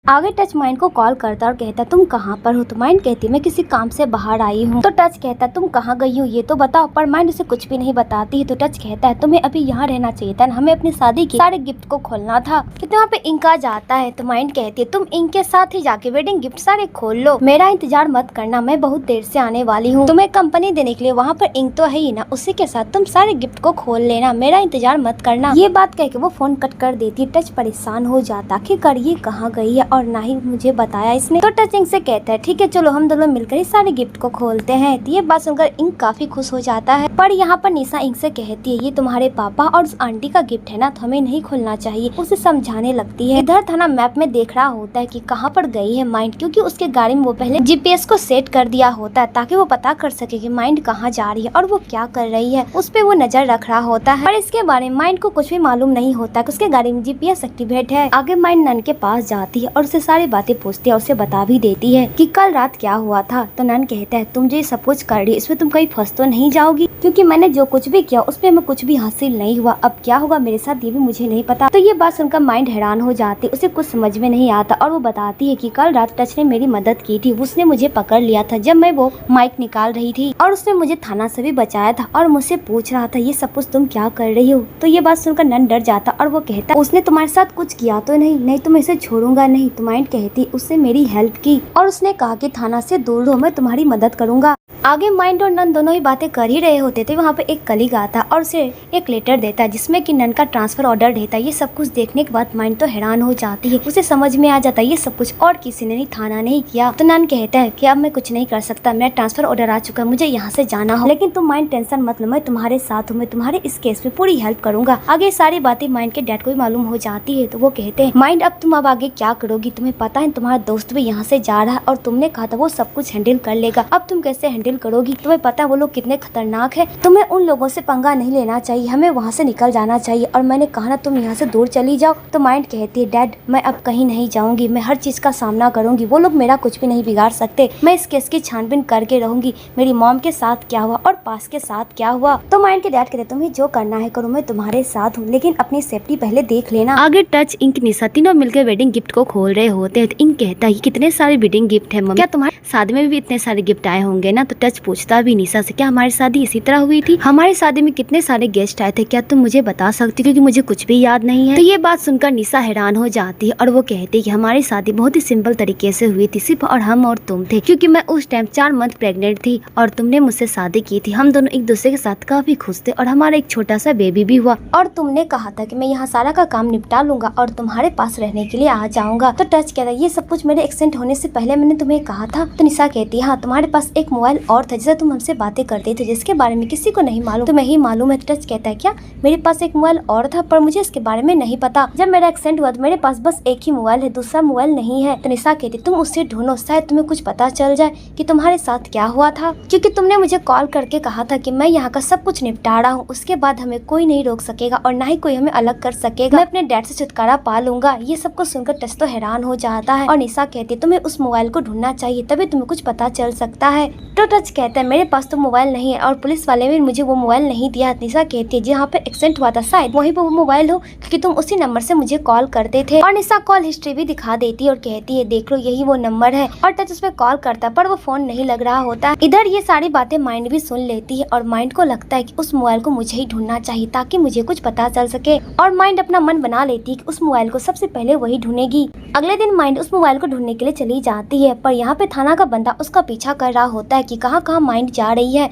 आगे touch mind को call करता और कहता तुम कहाँ पर हो। तो माइंड कहती मैं किसी काम से बाहर आई हूँ। तो टच कहता तुम कहाँ गई हो ये तो बताओ। पर माइंड उसे कुछ भी नहीं बताती है। तो टच कहता है तुम्हें अभी यहाँ रहना चाहिए था, हमें अपनी शादी के सारे गिफ्ट को खोलना था। कितने वहाँ पे इंक आ जाता है। तो माइंड कहती है तुम इंक के साथ ही जाके वेडिंग गिफ्ट सारे खोल लो, मेरा इंतजार मत करना, मैं बहुत देर से आने वाली हूँ। तुम्हें कंपनी देने के लिए वहाँ पर इंक तो है ही ना, उसी के साथ तुम सारे गिफ्ट को खोल लेना, मेरा इंतजार मत करना। ये बात कह के वो फोन कट कर देती। टच परेशान हो जाता आखिरकार ये कहाँ गई है और ना ही मुझे बताया इसने। तो टच इंक से कहता है ठीक है चलो हम दोनों मिलकर इस सारे गिफ्ट को खोलते हैं। तो ये बात सुनकर इंक काफी खुश हो जाता है। पर यहाँ पर निशा इंक से कहती है ये तुम्हारे पापा और उस आंटी का गिफ्ट है ना, तो हमें नहीं खोलना चाहिए। उसे समझाने लगती है। इधर थाना मैप में देख रहा होता है कि कहाँ पर गई है माइंड, क्योंकि उसके गाड़ी में वो पहले जीपीएस को सेट कर दिया होता है ताकि वो पता कर सके कि माइंड कहाँ जा रही है और वो क्या कर रही है। उस पे वो नजर रख रहा होता है। पर इसके बारे में माइंड को कुछ भी मालूम नहीं होता कि उसके गाड़ी में जीपीएस एक्टिवेट है। आगे माइंड नन के पास जाती है और उसे सारी बातें पूछती है, उसे बता भी देती है कि कल रात क्या हुआ था। तो नन कहता है तुम जो ये सब कुछ कर रही इसमें तुम कहीं फंस तो नहीं जाओगी, क्योंकि मैंने जो कुछ भी किया उसपे हमें कुछ भी हासिल नहीं हुआ, अब क्या होगा मेरे साथ ये भी मुझे नहीं पता। तो ये बात सुनकर माइंड हैरान हो जाती, उसे कुछ समझ में नहीं आता और वो बताती है कि कल रात टच ने मेरी मदद की थी, उसने मुझे पकड़ लिया था जब मैं वो माइक निकाल रही थी और उसने मुझे थाना से भी बचाया था और मुझसे पूछ रहा था ये सब कुछ तुम क्या कर रही हो। तो ये बात सुनकर नन डर जाता और वो कहता उसने तुम्हारे साथ कुछ किया तो नहीं तो मैं इसे छोड़ूंगा नहीं। तो माइंड कहती उससे मेरी हेल्प की और उसने कहा कि थाना से दूर रहो, मैं तुम्हारी मदद करूंगा। आगे माइंड और नन दोनों ही बातें कर ही रहे होते थे। वहाँ पे एक कलीग आता और उसे एक लेटर देता है जिसमें कि नन का ट्रांसफर ऑर्डर देता है। ये सब कुछ देखने के बाद माइंड तो हैरान हो जाती है, उसे समझ में आ जाता है ये सब कुछ और किसी ने नहीं, थाना नहीं किया। तो नन कहता है कि अब मैं कुछ नहीं कर सकता, मेरा ट्रांसफर ऑर्डर आ चुका है, मुझे यहाँ से जाना हो, लेकिन तुम माइंड टेंशन मत लो, मैं तुम्हारे साथ हूँ, मैं तुम्हारे इस केस में पूरी हेल्प करूंगा। आगे सारी बातें माइंड के डैड को भी मालूम हो जाती है। तो वो कहते हैं माइंड अब तुम अब आगे क्या करोगी, तुम्हें पता है तुम्हारा दोस्त भी यहाँ से जा रहा है और तुमने कहा था वो सब कुछ हैंडल कर लेगा, अब तुम कैसे हैंडल करोगी, तुम्हें पता है वो लोग कितने खतरनाक है, तुम्हें उन लोगों से पंगा नहीं लेना चाहिए, हमें वहाँ से निकल जाना चाहिए और मैंने कहा ना तुम यहाँ से दूर चली जाओ। तो माइंड कहती है डैड मैं अब कहीं नहीं जाऊंगी, मैं हर चीज का सामना करूंगी, वो लोग मेरा कुछ भी नहीं बिगाड़ सकते, मैं इस केस की छानबीन करके रहूंगी, मेरी मॉम के साथ क्या हुआ और पास के साथ क्या हुआ। तो माइंड के डैड कहते तुम्हें जो करना है करो, मैं तुम्हारे साथ हूँ, लेकिन अपनी सेफ्टी पहले देख लेना। आगे टच इंक निशा तीनों मिलकर वेडिंग गिफ्ट को खोल रहे होते हैं। तो इंक कहता है कितने सारे वेडिंग गिफ्ट है मम्मी, क्या तुम्हारे शादी में भी इतने सारे गिफ्ट आए होंगे ना। तो टच पूछता भी निशा से क्या हमारी शादी इसी तरह हुई थी, हमारी शादी में कितने सारे गेस्ट आए थे, क्या तुम मुझे बता सकती, क्योंकि मुझे कुछ भी याद नहीं है। तो ये बात सुनकर निशा हैरान हो जाती है और वो कहती है कि हमारी शादी बहुत ही सिंपल तरीके से हुई थी, सिर्फ और हम और तुम थे, क्योंकि मैं उस टाइम 4 मंथ प्रेग्नेंट थी और तुमने मुझसे शादी की थी, हम दोनों एक दूसरे के साथ काफी खुश थे और हमारा एक छोटा सा बेबी भी हुआ और तुमने कहा था कि मैं यहाँ सारा का काम निपटा लूंगा और तुम्हारे पास रहने के लिए आ जाऊंगा। तो टच कहता है ये सब कुछ मेरे एक्सीडेंट होने से पहले मैंने तुम्हें कहा था। तो निशा कहती है हाँ तुम्हारे पास एक मोबाइल और था जिससे तुम हमसे बातें करते थे, जिसके बारे में किसी को नहीं मालूम, तुम्हें ही मालूम है। टच कहता है क्या मेरे पास एक मोबाइल और था पर मुझे इसके बारे में नहीं पता, जब मेरा एक्सीडेंट हुआ तो मेरे पास बस एक ही मोबाइल है, दूसरा मोबाइल नहीं है। तो निशा कहती तुम उससे ढूंढो, शायद तुम्हें कुछ पता चल जाए कि तुम्हारे साथ क्या हुआ था, क्योंकि तुमने मुझे कॉल करके कहा था कि मैं यहाँ का सब कुछ निपटा रहा हूँ, उसके बाद हमें कोई नहीं रोक सकेगा और ना ही कोई हमें अलग कर सकेगा, मैं अपने डैड से छुटकारा पा लूंगा। ये सब कुछ सुनकर टच तो हैरान हो जाता है और निशा कहती तुम्हें उस मोबाइल को ढूंढना चाहिए, तभी तुम्हें कुछ पता चल सकता है। तो टच कहता है मेरे पास तो मोबाइल नहीं है और पुलिस वाले भी मुझे वो मोबाइल नहीं दिया। निशा कहती है जहाँ पे एक्सीडेंट हुआ था शायद वहीं पे वो मोबाइल हो, क्योंकि तुम उसी नंबर से मुझे कॉल करते थे। और निशा कॉल हिस्ट्री भी दिखा देती है और कहती है देख लो यही वो नंबर है। और टच उस पर कॉल करता है पर वो फोन नहीं लग रहा होता। इधर ये सारी बातें माइंड भी सुन लेती है और माइंड को लगता है कि उस मोबाइल को मुझे ही ढूंढना चाहिए ताकि मुझे कुछ पता चल सके, और माइंड अपना मन बना लेती है कि उस मोबाइल को सबसे पहले वही ढूंढेगी। अगले दिन माइंड उस मोबाइल को ढूंढने के लिए चली जाती है, पर यहाँ पे थाना का बंदा उसका पीछा कर रहा होता है कि कहाँ कहाँ माइंड जा रही है।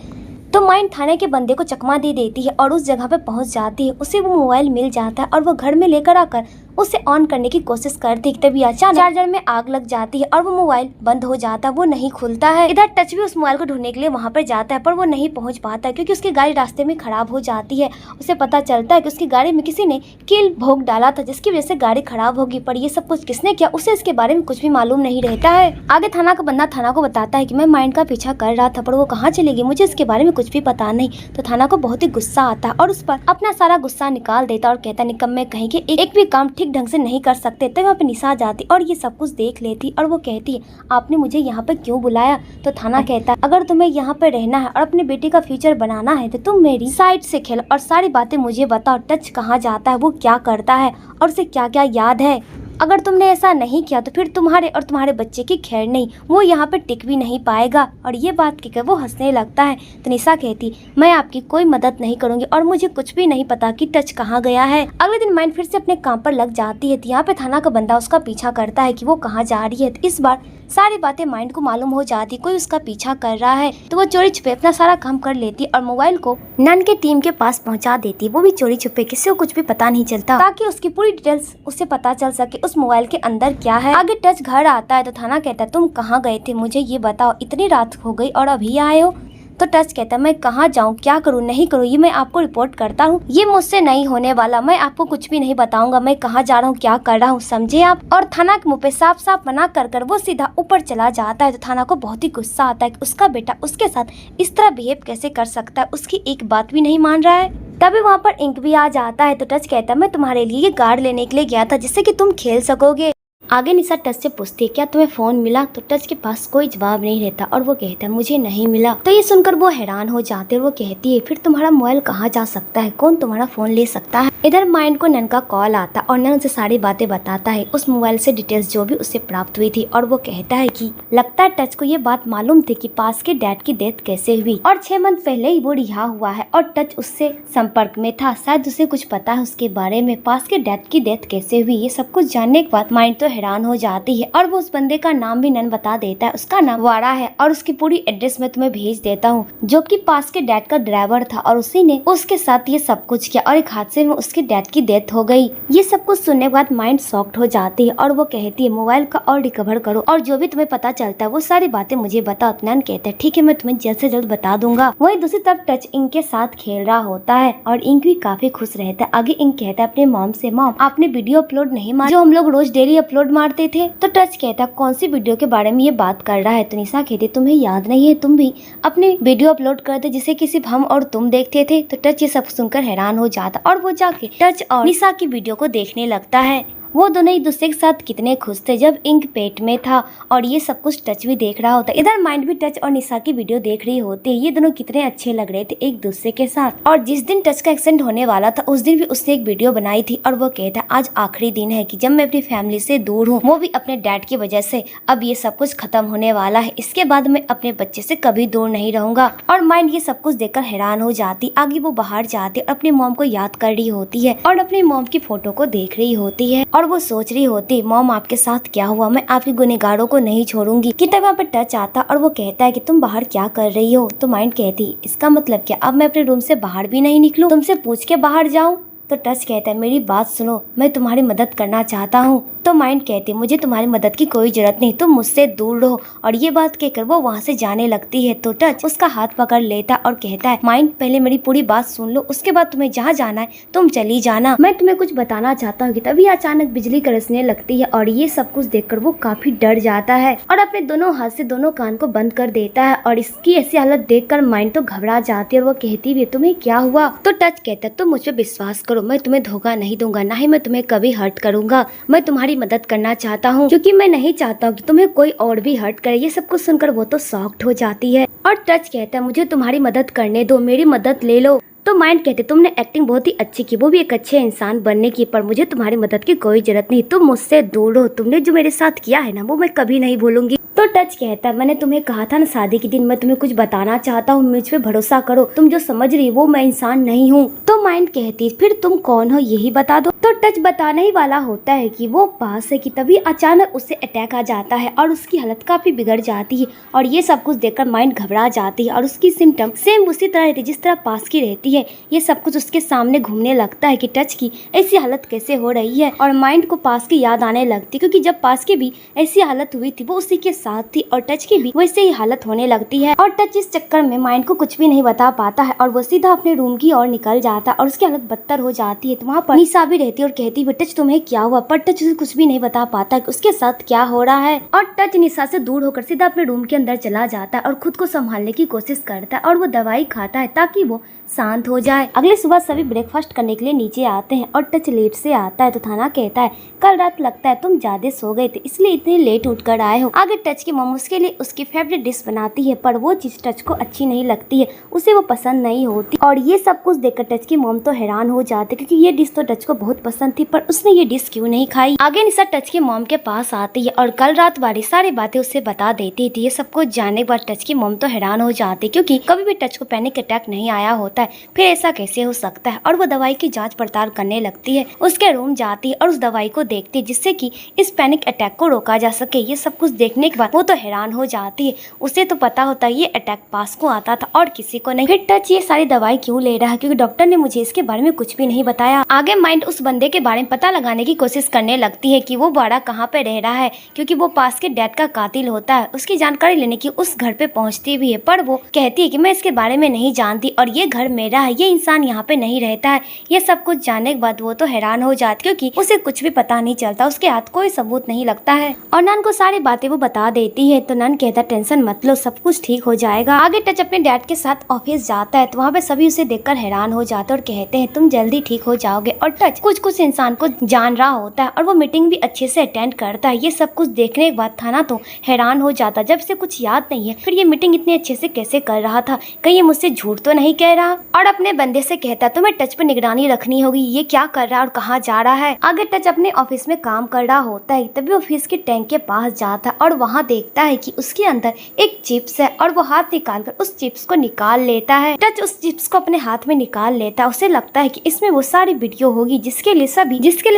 तो माइंड थाने के बंदे को चकमा दे देती है और उस जगह पे पहुंच जाती है, उसे वो मोबाइल मिल जाता है और वो घर में लेकर आकर उसे ऑन करने की कोशिश करती है, तभी अचानक चार्जर में आग लग जाती है और वो मोबाइल बंद हो जाता है, वो नहीं खुलता है। इधर टच भी उस मोबाइल को ढूंढने के लिए वहाँ पर जाता है पर वो नहीं पहुँच पाता क्योंकि उसकी गाड़ी रास्ते में खराब हो जाती है। उसे पता चलता है कि उसकी गाड़ी में किसी ने कील भोग डाला था जिसकी वजह से गाड़ी खराब होगी, पर ये सब कुछ किसने किया उसे इसके बारे में कुछ भी मालूम नहीं रहता है। आगे थाना का बंदा थाना को बताता है कि मैं माइंड का पीछा कर रहा था पर वो कहाँ चलेगी, मुझे इसके बारे में कुछ भी पता नहीं। तो थाना को बहुत ही गुस्सा आता है और उस पर अपना सारा गुस्सा निकाल देता और कहता निकम्मे कहीं के एक भी काम ठीक ढंग से नहीं कर सकते। तब वहाँ पे निशा जाती और ये सब कुछ देख लेती और वो कहती है आपने मुझे यहाँ पे क्यों बुलाया। तो थाना कहता है अगर तुम्हें यहाँ पे रहना है और अपने बेटे का फ्यूचर बनाना है तो तुम मेरी साइड से खेलो और सारी बातें मुझे बताओ। टच कहाँ जाता है, वो क्या करता है और उसे क्या क्या याद है। अगर तुमने ऐसा नहीं किया तो फिर तुम्हारे और तुम्हारे बच्चे की खैर नहीं, वो यहाँ पे टिक भी नहीं पाएगा। और ये बात कहकर वो हंसने लगता है। तो निशा कहती, मैं आपकी कोई मदद नहीं करूंगी और मुझे कुछ भी नहीं पता कि टच कहाँ गया है। अगले दिन माइंड फिर से अपने काम पर लग जाती है। तो यहाँ पे थाना का बंदा उसका पीछा करता है कि वो कहाँ जा रही है। तो इस बार सारी बातें माइंड को मालूम हो जाती, कोई उसका पीछा कर रहा है। तो वो चोरी छुपे अपना सारा काम कर लेती और मोबाइल को नन के टीम के पास पहुंचा देती। वो भी चोरी छुपे, किसी को कुछ भी पता नहीं चलता, ताकि उसकी पूरी डिटेल्स उससे पता चल सके उस मोबाइल के अंदर क्या है। आगे टच घर आता है तो थाना कहता है, तुम कहाँ गए थे, मुझे ये बताओ, इतनी रात हो गई और अभी आए हो। तो टच कहता है, मैं कहाँ जाऊँ, क्या करूँ, नहीं करूँ, ये मैं आपको रिपोर्ट करता हूँ, ये मुझसे नहीं होने वाला, मैं आपको कुछ भी नहीं बताऊंगा, मैं कहाँ जा रहा हूँ, क्या कर रहा हूँ, समझे आप। और थाना के मुंह पे साफ साफ मना कर वो सीधा ऊपर चला जाता है। तो थाना को बहुत ही गुस्सा आता है कि उसका बेटा उसके साथ इस तरह बिहेव कैसे कर सकता है, उसकी एक बात भी नहीं मान रहा है। तभी वहाँ पर इंक भी आ जाता है। तो टच कहता है, मैं तुम्हारे लिए ये गार्ड लेने के लिए गया था जिससे कि तुम खेल सकोगे। आगे निशा टच से पूछती है, क्या तुम्हें फोन मिला। तो टच के पास कोई जवाब नहीं रहता और वो कहता है, मुझे नहीं मिला। तो ये सुनकर वो हैरान हो जाते हैं। वो कहती है, फिर तुम्हारा मोबाइल कहाँ जा सकता है, कौन तुम्हारा फोन ले सकता है। इधर माइंड को नन का कॉल आता और नन उसे सारी बातें बताता है, उस मोबाइल से डिटेल्स जो भी उसे प्राप्त हुई थी। और वो कहता है कि लगता है टच को ये बात मालूम थी कि पास के डैड की डेथ कैसे हुई और 6 मंथ पहले ही वो रिहा हुआ है और टच उससे संपर्क में था, शायद उसे कुछ पता है उसके बारे में, पास के डैड की डेथ कैसे हुई। ये सब कुछ जानने के बाद माइंड तो हैरान हो जाती है और वो उस बंदे का नाम भी नन बता देता है। उसका नाम वारा है और उसकी पूरी एड्रेस मैं तुम्हें भेज देता हूँ, जो कि पास के डैड का ड्राइवर था और उसी ने उसके साथ ये सब कुछ किया और एक हादसे में उसके डैड की डेथ हो गई। ये सब कुछ सुनने के बाद माइंड शॉक्ड हो जाती है और वो कहती है, मोबाइल का और रिकवर करो और जो भी तुम्हें पता चलता है वो सारी बातें मुझे बताओ। नन कहता है, ठीक है, मैं तुम्हें जल्द से जल्द बता दूंगा। वही दूसरी तरफ टच इंक के साथ खेल रहा होता है और इंक भी काफी खुश रहता है। आगे इंक कहता है अपने मॉम से, मॉम आपने वीडियो अपलोड नहीं मारी जो हम लोग रोज डेली अपलोड मारते थे। तो टच कहता है, कौन सी वीडियो के बारे में ये बात कर रहा है। तो निशा कहती, तुम्हें याद नहीं है, तुम भी अपने वीडियो अपलोड करते जिसे कि सिर्फ हम और तुम देखते थे। तो टच ये सब सुनकर हैरान हो जाता और वो जाके टच और निशा की वीडियो को देखने लगता है। वो दोनों एक दूसरे के साथ कितने खुश थे जब इंक पेट में था और ये सब कुछ टच भी देख रहा होता। इधर माइंड भी टच और निशा की वीडियो देख रही होती है। ये दोनों कितने अच्छे लग रहे थे एक दूसरे के साथ। और जिस दिन टच का एक्सीडेंट होने वाला था उस दिन भी उसने एक वीडियो बनाई थी और वो कहता, आज आखिरी दिन है कि जब मैं अपनी फैमिली से दूर हूँ, वो भी अपने डैड की वजह से। अब ये सब कुछ खत्म होने वाला है, इसके बाद मैं अपने बच्चे से कभी दूर नहीं रहूंगा। और माइंड ये सब कुछ देखकर हैरान हो जाती। आगे वो बाहर जाती और अपनी मॉम को याद कर रही होती है और अपनी मॉम की फोटो को देख रही होती है और वो सोच रही होती, मॉम आपके साथ क्या हुआ, मैं आपके गुनहगारों को नहीं छोड़ूंगी। कि तब वहाँ पे टच आता और वो कहता है कि तुम बाहर क्या कर रही हो। तो माइंड कहती, इसका मतलब क्या, अब मैं अपने रूम से बाहर भी नहीं निकलूं, तुमसे पूछ के बाहर जाऊं। तो टच कहता है, मेरी बात सुनो, मैं तुम्हारी मदद करना चाहता हूँ। तो माइंड कहती, मुझे तुम्हारी मदद की कोई जरूरत नहीं, तुम मुझसे दूर रहो। और ये बात कहकर वो वहाँ से जाने लगती है। तो टच उसका हाथ पकड़ लेता और कहता है, माइंड पहले मेरी पूरी बात सुन लो, उसके बाद तुम्हें जहाँ जाना है तुम चली जाना, मैं तुम्हें कुछ बताना चाहता हूँ। तभी अचानक बिजली गरजने लगती है और ये सब कुछ देखकर वो काफी डर जाता है और अपने दोनों हाथ से दोनों कान को बंद कर देता है। और इसकी ऐसी हालत देखकर माइंड तो घबरा जाती है और वो कहती भी, तुम्हें क्या हुआ। तो टच कहता है, तुम मुझ पे विश्वास करो, मैं तुम्हें धोखा नहीं दूंगा, ना ही मैं तुम्हें कभी हर्ट करूंगा, मैं तुम्हारी मदद करना चाहता हूँ क्योंकि मैं नहीं चाहता हूँ कि तुम्हें कोई और भी हर्ट करे। ये सब कुछ सुनकर वो तो शॉक्ड हो जाती है और टच कहता है, मुझे तुम्हारी मदद करने दो, मेरी मदद ले लो। तो माइंड कहते, तुमने एक्टिंग बहुत ही अच्छी की, वो भी एक अच्छे इंसान बनने की, पर मुझे तुम्हारी मदद की कोई जरूरत नहीं, तुम मुझसे दूर रहो, तुमने जो मेरे साथ किया है ना वो मैं कभी नहीं भूलूंगी। तो टच कहता है, मैंने तुम्हें कहा था ना शादी के दिन मैं तुम्हें कुछ बताना चाहता हूँ, मुझ पे भरोसा करो, तुम जो समझ रही वो मैं इंसान नहीं हूँ। तो माइंड कहती, फिर तुम कौन हो यही बता दो। तो टच बताने ही वाला होता है कि वो पास है कि तभी अचानक उससे अटैक आ जाता है और उसकी हालत काफी बिगड़ जाती है और ये सब कुछ देखकर माइंड घबरा जाती है और उसकी सिम्टम सेम उसी तरह रहती है जिस तरह पास की रहती है। ये सब कुछ उसके सामने घूमने लगता है कि टच की ऐसी हालत कैसे हो रही है और माइंड को पास की याद आने लगती, क्योंकि जब पास की भी ऐसी हालत हुई थी वो उसी के साथ थी और टच की भी वैसे ही हालत होने लगती है। और टच इस चक्कर में माइंड को कुछ भी नहीं बता पाता है और वो सीधा अपने रूम की ओर निकल जाता है और उसकी हालत बदतर हो जाती है। तो वहाँ पर निशा भी रहती है और कहती है, टच तुम्हें क्या हुआ, पर टच उसे कुछ भी नहीं बता पाता कि उसके साथ क्या हो रहा है। और टच निशा से दूर होकर सीधा अपने रूम के अंदर चला जाता है और खुद को संभालने की कोशिश करता है और वो दवाई खाता है ताकि वो शांत हो जाए। अगले सुबह सभी ब्रेकफास्ट करने के लिए नीचे आते हैं और टच लेट से आता है। तो थाना कहता है, कल रात लगता है तुम ज्यादा सो गए थे इसलिए इतनी लेट उठकर आए हो। आगे टच की मॉम उसके लिए उसकी फेवरेट डिश बनाती है, पर वो चीज टच को अच्छी नहीं लगती है, उसे वो पसंद नहीं होती। और ये सब कुछ देखकर टच की मॉम तो हैरान हो जाती है क्योंकि ये डिश तो टच को बहुत पसंद थी, पर उसने ये डिश क्यों नहीं खाई। आगे निशा टच की मॉम के पास आती है और कल रात वाली सारी बातें उससे बता देती थी। ये सब कुछ जानने के बाद टच की मॉम तो हैरान हो जाती, क्योंकि कभी भी टच को पैनिक अटैक नहीं आया होता है, फिर ऐसा कैसे हो सकता है। और वो दवाई की जांच पड़ताल करने लगती है, उसके रूम जाती है और उस दवाई को देखती है जिससे कि इस पैनिक अटैक को रोका जा सके। ये सब कुछ देखने के बाद वो तो हैरान हो जाती है, उसे तो पता होता है ये अटैक पास को आता था और किसी को नहीं। फिर टच ये सारी दवाई क्यों ले रहा है, क्योंकि डॉक्टर ने मुझे इसके बारे में कुछ भी नहीं बताया। आगे माइंड उस बंदे के बारे में पता लगाने की कोशिश करने लगती है कि वो बाड़ा कहाँ पे रह रहा है, क्योंकि वो पास के डैड का कातिल होता है। उसकी जानकारी लेने की उस घर पे पहुंचती भी है, पर वो कहती है कि मैं इसके बारे में नहीं जानती और ये घर मेरा है, ये इंसान यहाँ पे नहीं रहता है। ये सब कुछ जानने के बाद वो तो हैरान हो जाती, क्योंकि उसे कुछ भी पता नहीं चलता, उसके हाथ कोई सबूत नहीं लगता है। और नन को सारी बातें वो बता देती है, तो नन कहता टेंशन मत लो, सब कुछ ठीक हो जाएगा। आगे टच अपने डैड के साथ ऑफिस जाता है, तो वहाँ पे सभी उसे देखकर हैरान हो जाते और कहते हैं तुम जल्दी ठीक हो जाओगे। और टच कुछ इंसान को जान रहा होता है और वो मीटिंग भी अच्छे से अटेंड करता है। ये सब कुछ देखने के बाद थाना तो हैरान हो जाता, जब से कुछ याद नहीं है फिर ये मीटिंग इतने अच्छे से कैसे कर रहा था, कहीं ये मुझसे झूठ तो नहीं कह रहा। और अपने बंदे से कहता तुम्हें टच पे निगरानी रखनी होगी, ये क्या कर रहा है और कहाँ जा रहा है। आगे टच अपने ऑफिस में काम कर रहा होता है, तभी ऑफिस के टैंक के पास जाता है और वहाँ देखता है कि उसके अंदर एक चिप्स है और वो हाथ निकाल कर उस चिप्स को निकाल लेता है। टच उस चिप्स को अपने हाथ में निकाल लेता है, उसे लगता है कि इसमें वो सारी वीडियो होगी जिसके लिए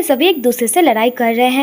सभी एक दूसरे से लड़ाई कर रहे हैं।